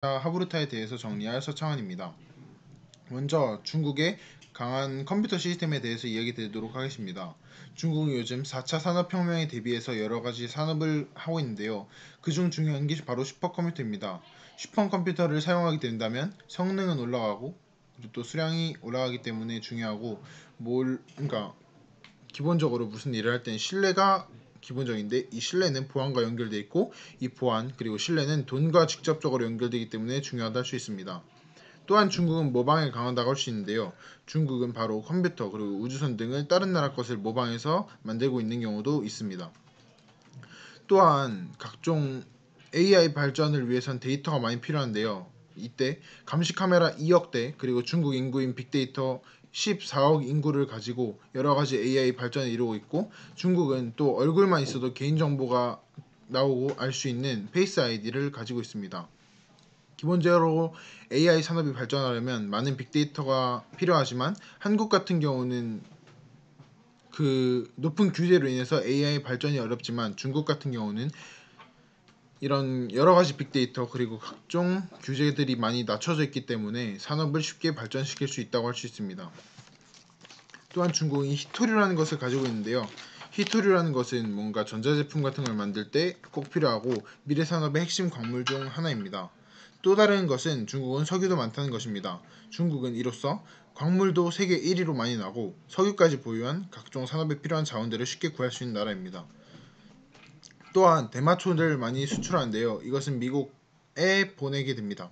하브루타에 대해서 정리할 서창환입니다. 먼저 중국의 강한 컴퓨터 시스템에 대해서 이야기 드리도록 하겠습니다. 중국은 요즘 4차 산업혁명에 대비해서 여러가지 산업을 하고 있는데요. 그중 중요한 게 바로 슈퍼컴퓨터입니다. 슈퍼컴퓨터를 사용하게 된다면 성능은 올라가고 그리고 또 수량이 올라가기 때문에 중요하고 그러니까 기본적으로 무슨 일을 할 때는 신뢰가 기본적인데, 이 신뢰는 보안과 연결되어 있고, 이 보안 그리고 신뢰는 돈과 직접적으로 연결되기 때문에 중요하다 할 수 있습니다. 또한 중국은 모방에 강하다고 할 수 있는데요. 중국은 바로 컴퓨터 그리고 우주선 등을 다른 나라 것을 모방해서 만들고 있는 경우도 있습니다. 또한 각종 AI 발전을 위해선 데이터가 많이 필요한데요. 이때 감시 카메라 2억 대 그리고 중국 인구인 빅데이터 14억 인구를 가지고 여러가지 AI 발전을 이루고 있고, 중국은 또 얼굴만 있어도 개인정보가 나오고 알 수 있는 페이스 아이디를 가지고 있습니다. 기본적으로 AI 산업이 발전하려면 많은 빅데이터가 필요하지만, 한국 같은 경우는 그 높은 규제로 인해서 AI 발전이 어렵지만, 중국 같은 경우는 이런 여러가지 빅데이터 그리고 각종 규제들이 많이 낮춰져 있기 때문에 산업을 쉽게 발전시킬 수 있다고 할 수 있습니다. 또한 중국은 히토류라는 것을 가지고 있는데요. 히토류라는 것은 뭔가 전자제품 같은 걸 만들 때 꼭 필요하고 미래 산업의 핵심 광물 중 하나입니다. 또 다른 것은 중국은 석유도 많다는 것입니다. 중국은 이로써 광물도 세계 1위로 많이 나고 석유까지 보유한 각종 산업에 필요한 자원들을 쉽게 구할 수 있는 나라입니다. 또한 대마초를 많이 수출하는데요. 이것은 미국에 보내게 됩니다.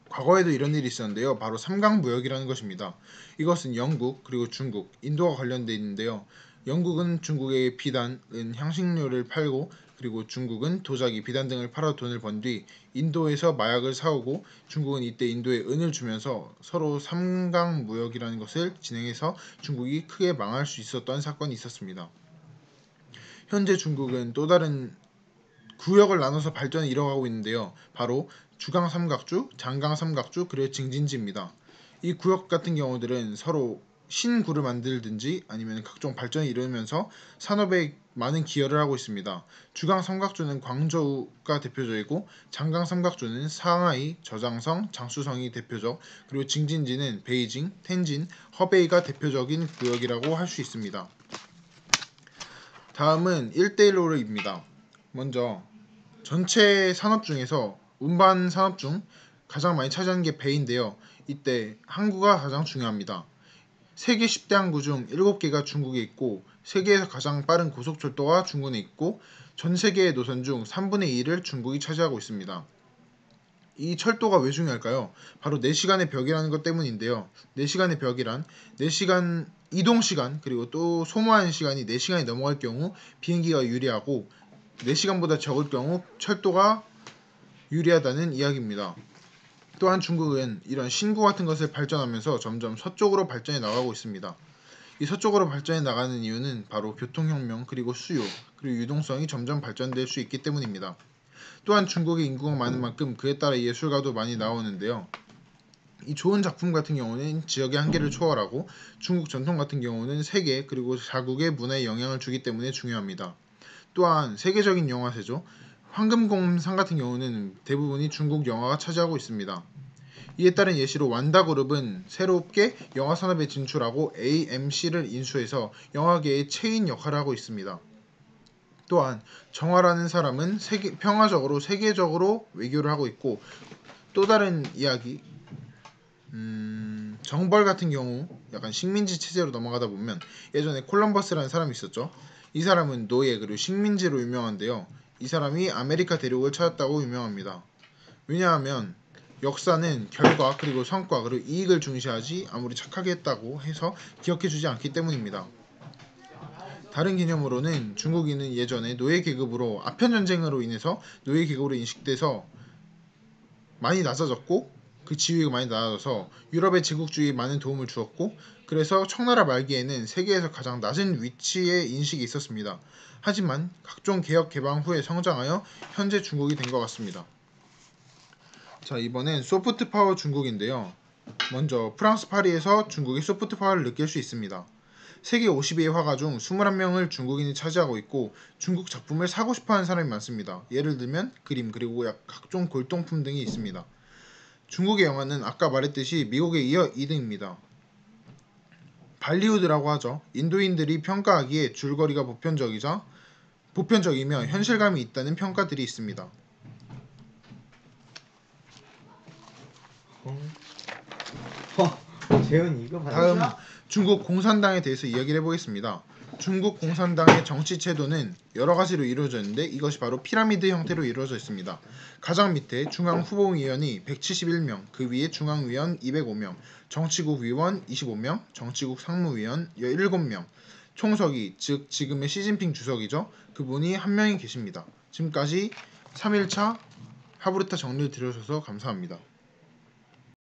과거에도 이런 일이 있었는데요. 바로 삼강무역이라는 것입니다. 이것은 영국 그리고 중국, 인도와 관련되어 있는데요. 영국은 중국의 비단은 향신료를 팔고, 그리고 중국은 도자기, 비단 등을 팔아 돈을 번 뒤 인도에서 마약을 사오고, 중국은 이때 인도에 은을 주면서 서로 삼강무역이라는 것을 진행해서 중국이 크게 망할 수 있었던 사건이 있었습니다. 현재 중국은 또 다른 구역을 나눠서 발전을 이뤄가고 있는데요. 바로 주강 삼각주, 장강 삼각주, 그리고 징진지입니다. 이 구역 같은 경우들은 서로 신구를 만들든지 아니면 각종 발전을 이루면서 산업에 많은 기여를 하고 있습니다. 주강 삼각주는 광저우가 대표적이고, 장강 삼각주는 상하이, 저장성, 장쑤성이 대표적, 그리고 징진지는 베이징, 텐진, 허베이가 대표적인 구역이라고 할 수 있습니다. 다음은 1대1로입니다. 먼저 전체 산업 중에서 운반 산업 중 가장 많이 차지하는 게 배인데요. 이때 항구가 가장 중요합니다. 세계 10대 항구 중 7개가 중국에 있고, 세계에서 가장 빠른 고속철도가 중국에 있고, 전 세계의 노선 중 3분의 2를 중국이 차지하고 있습니다. 이 철도가 왜 중요할까요? 바로 4시간의 벽이라는 것 때문인데요. 4시간의 벽이란 4시간 이동시간 그리고 또 소모하는 시간이 4시간이 넘어갈 경우 비행기가 유리하고, 4시간보다 적을 경우 철도가 유리하다는 이야기입니다. 또한 중국은 이런 신구 같은 것을 발전하면서 점점 서쪽으로 발전해 나가고 있습니다. 이 서쪽으로 발전해 나가는 이유는 바로 교통혁명 그리고 수요 그리고 유동성이 점점 발전될 수 있기 때문입니다. 또한 중국의 인구가 많은 만큼 그에 따라 예술가도 많이 나오는데요. 이 좋은 작품 같은 경우는 지역의 한계를 초월하고, 중국 전통 같은 경우는 세계 그리고 자국의 문화에 영향을 주기 때문에 중요합니다. 또한 세계적인 영화세죠. 황금공상 같은 경우는 대부분이 중국 영화가 차지하고 있습니다. 이에 따른 예시로 완다그룹은 새롭게 영화 산업에 진출하고 AMC를 인수해서 영화계의 체인 역할을 하고 있습니다. 또한 정화라는 사람은 평화적으로 세계적으로 외교를 하고 있고, 또 다른 이야기, 정벌 같은 경우 약간 식민지 체제로 넘어가다 보면, 예전에 콜럼버스라는 사람이 있었죠. 이 사람은 노예 그리고 식민지로 유명한데요. 이 사람이 아메리카 대륙을 찾았다고 유명합니다. 왜냐하면 역사는 결과 그리고 성과 그리고 이익을 중시하지, 아무리 착하게 했다고 해서 기억해주지 않기 때문입니다. 다른 개념으로는 중국인은 예전에 노예 계급으로 아편 전쟁으로 인해서 노예 계급으로 인식돼서 많이 낮아졌고, 그 지위가 많이 낮아져서 유럽의 제국주의에 많은 도움을 주었고, 그래서 청나라 말기에는 세계에서 가장 낮은 위치에 인식이 있었습니다. 하지만 각종 개혁 개방 후에 성장하여 현재 중국이 된 것 같습니다. 자, 이번엔 소프트 파워 중국인데요. 먼저 프랑스 파리에서 중국의 소프트 파워를 느낄 수 있습니다. 세계 50위의 화가 중 21명을 중국인이 차지하고 있고 중국 작품을 사고 싶어하는 사람이 많습니다. 예를 들면 그림 그리고 각종 골동품 등이 있습니다. 중국의 영화는 아까 말했듯이 미국에 이어 2등입니다. 발리우드라고 하죠. 인도인들이 평가하기에 줄거리가 보편적이며 현실감이 있다는 평가들이 있습니다. 재현이 이거 봐요. 다음 중국 공산당에 대해서 이야기를 해보겠습니다. 중국 공산당의 정치 제도는 여러 가지로 이루어져 있는데 이것이 바로 피라미드 형태로 이루어져 있습니다. 가장 밑에 중앙 후보위원이 171명, 그 위에 중앙위원 205명, 정치국 위원 25명, 정치국 상무위원 17명, 총서기, 즉 지금의 시진핑 주석이죠. 그분이 한 명이 계십니다. 지금까지 3일차 하브르타 정리를 들어주셔서 감사합니다.